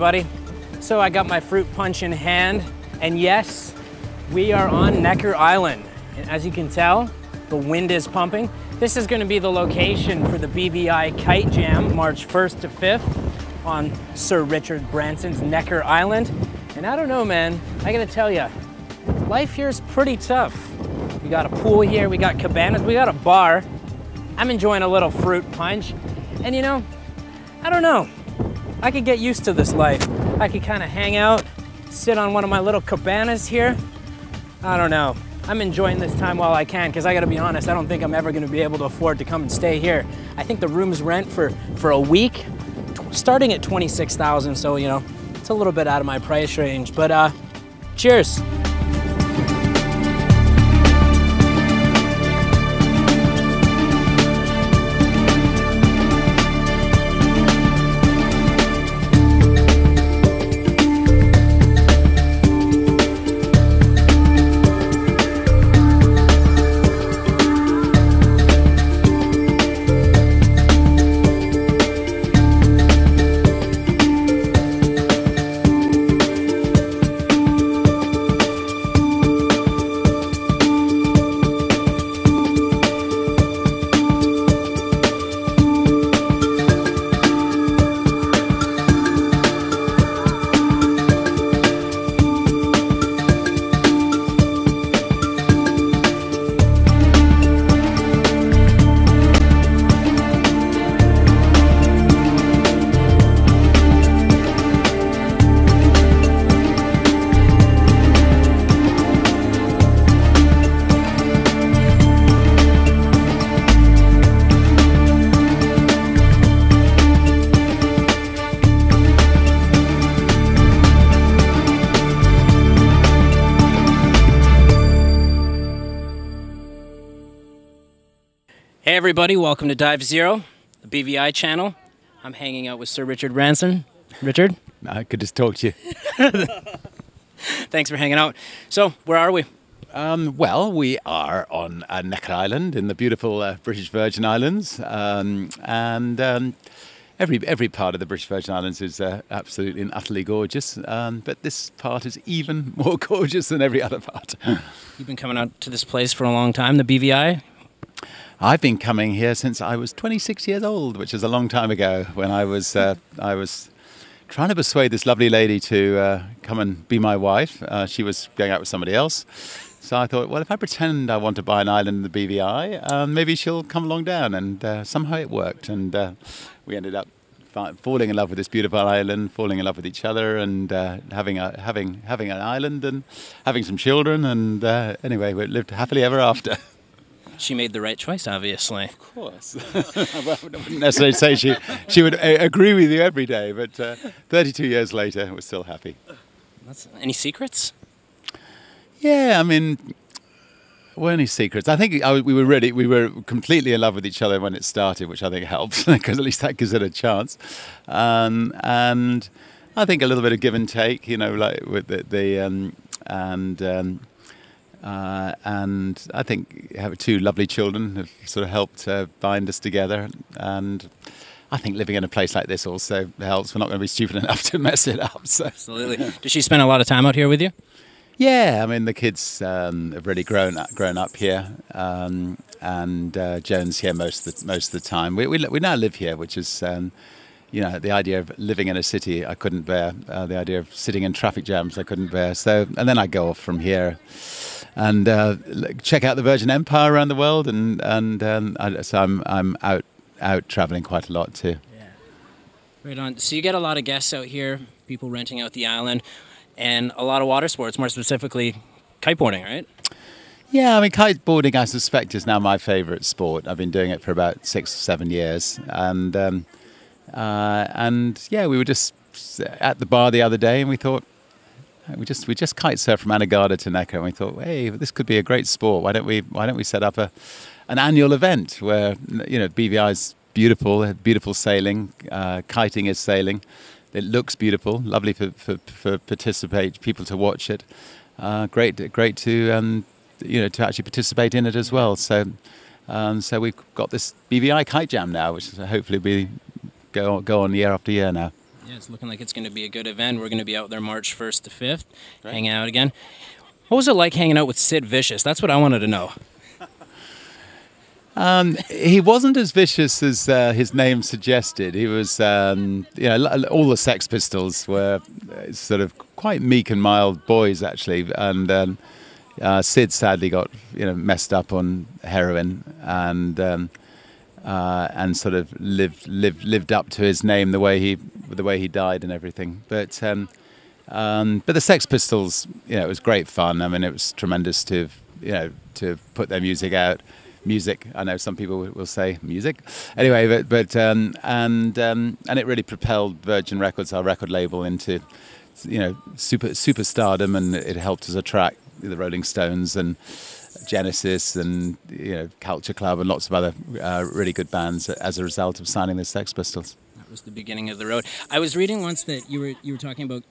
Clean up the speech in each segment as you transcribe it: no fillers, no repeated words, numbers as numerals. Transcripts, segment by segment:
everybody. So I got my fruit punch in hand, and yes, we are on Necker Island. And as you can tell, the wind is pumping. This is gonna be the location for the BVI Kite Jam, March 1st to 5th on Sir Richard Branson's Necker Island. And I don't know, man, I gotta tell you, life here is pretty tough. We got a pool here, we got cabanas, we got a bar. I'm enjoying a little fruit punch. And you know, I don't know, I could get used to this life. I could kind of hang out, sit on one of my little cabanas here. I don't know. I'm enjoying this time while I can, because I gotta be honest, I don't think I'm ever gonna be able to afford to come and stay here. I think the room's rent for a week, starting at 26,000, so you know, it's a little bit out of my price range, but cheers. Hey everybody, welcome to Dive Zero, the BVI channel. I'm hanging out with Sir Richard Branson. Richard? I could just talk to you. Thanks for hanging out. So, where are we? Well, we are on Necker Island in the beautiful British Virgin Islands. Every part of the British Virgin Islands is absolutely and utterly gorgeous. But this part is even more gorgeous than every other part. You've been coming out to this place for a long time, the BVI? I've been coming here since I was 26 years old, which is a long time ago, when I was trying to persuade this lovely lady to come and be my wife. She was going out with somebody else. So I thought, well, if I pretend I want to buy an island in the BVI, maybe she'll come along down. And somehow it worked. And we ended up falling in love with this beautiful island, falling in love with each other, and having an island and having some children. And anyway, we lived happily ever after. She made the right choice, obviously. Of course. I wouldn't necessarily say she would agree with you every day, but 32 years later, we're still happy. Any secrets? Yeah, I mean, were any secrets? I think we were completely in love with each other when it started, which I think helps, because at least that gives it a chance. And I think a little bit of give and take, you know, like with and I think having two lovely children have sort of helped bind us together. And I think living in a place like this also helps. We're not going to be stupid enough to mess it up. So. Absolutely. Does she spend a lot of time out here with you? Yeah, I mean, the kids have really grown up here, and Joan's here most of the time. We now live here, which is. You know, the idea of living in a city I couldn't bear. The idea of sitting in traffic jams I couldn't bear. So, and then I go off from here and check out the Virgin Empire around the world, so I'm out traveling quite a lot too. Yeah, right on. So you get a lot of guests out here, people renting out the island, and a lot of water sports, more specifically kiteboarding, right? Yeah, I mean, kiteboarding, I suspect, is now my favourite sport. I've been doing it for about 6 or 7 years, and yeah, we were just at the bar the other day, and we thought we just kite surf from Anegada to Necker, and we thought, hey, this could be a great sport. Why don't we set up an annual event where, you know, BVI's beautiful sailing, kiting is sailing. It looks beautiful, lovely for people to watch it. Great to you know, to actually participate in it as well. So we've got this BVI Kite Jam now, which hopefully go on year after year now. Yeah, it's looking like it's going to be a good event. We're going to be out there March 1st to 5th, Great. hanging out again. What was it like hanging out with Sid Vicious? That's what I wanted to know. He wasn't as vicious as his name suggested. He was, all the Sex Pistols were sort of quite meek and mild boys, actually. And Sid sadly got, messed up on heroin and sort of lived up to his name the way he died and everything. But the Sex Pistols, it was great fun. I mean, it was tremendous to put their music out. Music, I know some people will say music. Anyway, but it really propelled Virgin Records, our record label, into super stardom, and it helped us attract the Rolling Stones and Genesis and Culture Club and lots of other really good bands as a result of signing the Sex Pistols. That was the beginning of the road. I was reading once that you were talking about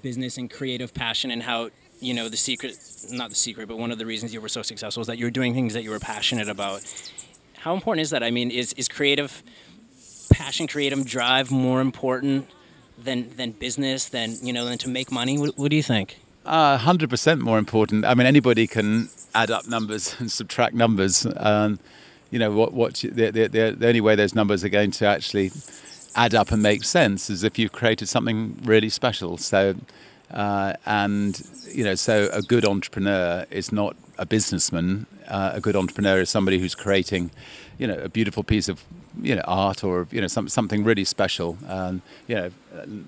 business and creative passion and how not the secret, but one of the reasons you were so successful is that you were doing things that you were passionate about. How important is that? I mean, is creative passion, creative drive more important than business, than to make money? What do you think? 100% more important. I mean, anybody can add up numbers and subtract numbers. The only way those numbers are going to actually add up and make sense is if you've created something really special. So a good entrepreneur is not a businessman. A good entrepreneur is somebody who's creating, a beautiful piece of, art or, something really special.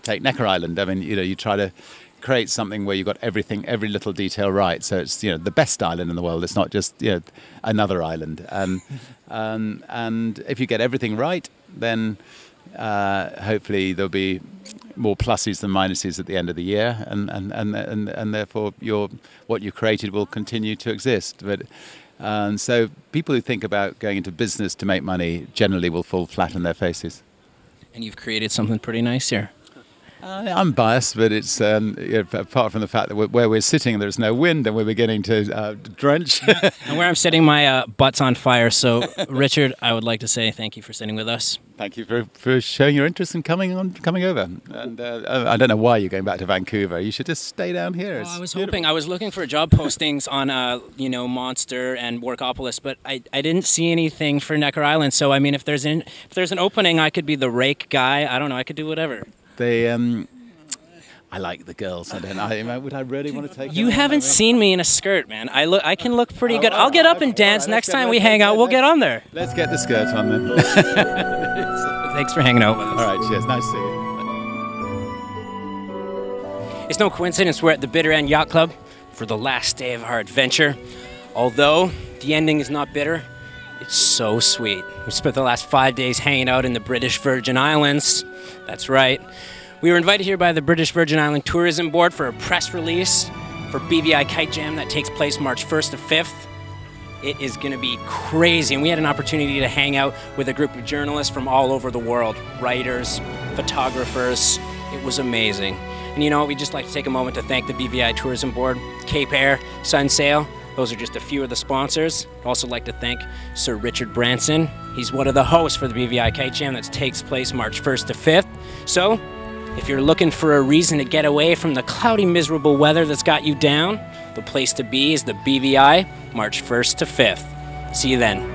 Take Necker Island. I mean, you try to create something where you've got everything, every little detail right. So it's, the best island in the world. It's not just, another island. And if you get everything right, then hopefully there'll be more pluses than minuses at the end of the year, and therefore what you created will continue to exist. But so people who think about going into business to make money generally will fall flat on their faces. And you've created something pretty nice here. I'm biased, but it's apart from the fact that where we're sitting there's no wind and we're beginning to drench. And where I'm sitting, my butt's on fire. So, Richard, I would like to say thank you for sitting with us. Thank you for showing your interest in coming over. And I don't know why you're going back to Vancouver. You should just stay down here. Well, I was looking for job postings on Monster and Workopolis, but I didn't see anything for Necker Island. So I mean, if there's an opening, I could be the rake guy. I don't know. I could do whatever. I like the girls. I don't know. Would I really want to take? You haven't seen me in a skirt, man. I can look pretty good. I'll get up and dance. Next time we hang out, we'll get on there. Let's get the skirt on then. Thanks for hanging out with us. All right, cheers. Nice to see you. It's no coincidence we're at the Bitter End Yacht Club for the last day of our adventure. Although the ending is not bitter, it's so sweet. We spent the last 5 days hanging out in the British Virgin Islands. That's right. We were invited here by the British Virgin Island Tourism Board for a press release for BVI Kite Jam that takes place March 1st to 5th. It is going to be crazy, and we had an opportunity to hang out with a group of journalists from all over the world, writers, photographers. It was amazing. And we'd just like to take a moment to thank the BVI Tourism Board, Cape Air, Sunsail. Those are just a few of the sponsors. I'd also like to thank Sir Richard Branson. He's one of the hosts for the BVI Kite Jam that takes place March 1st to 5th. So, if you're looking for a reason to get away from the cloudy, miserable weather that's got you down, the place to be is the BVI, March 1st to 5th. See you then.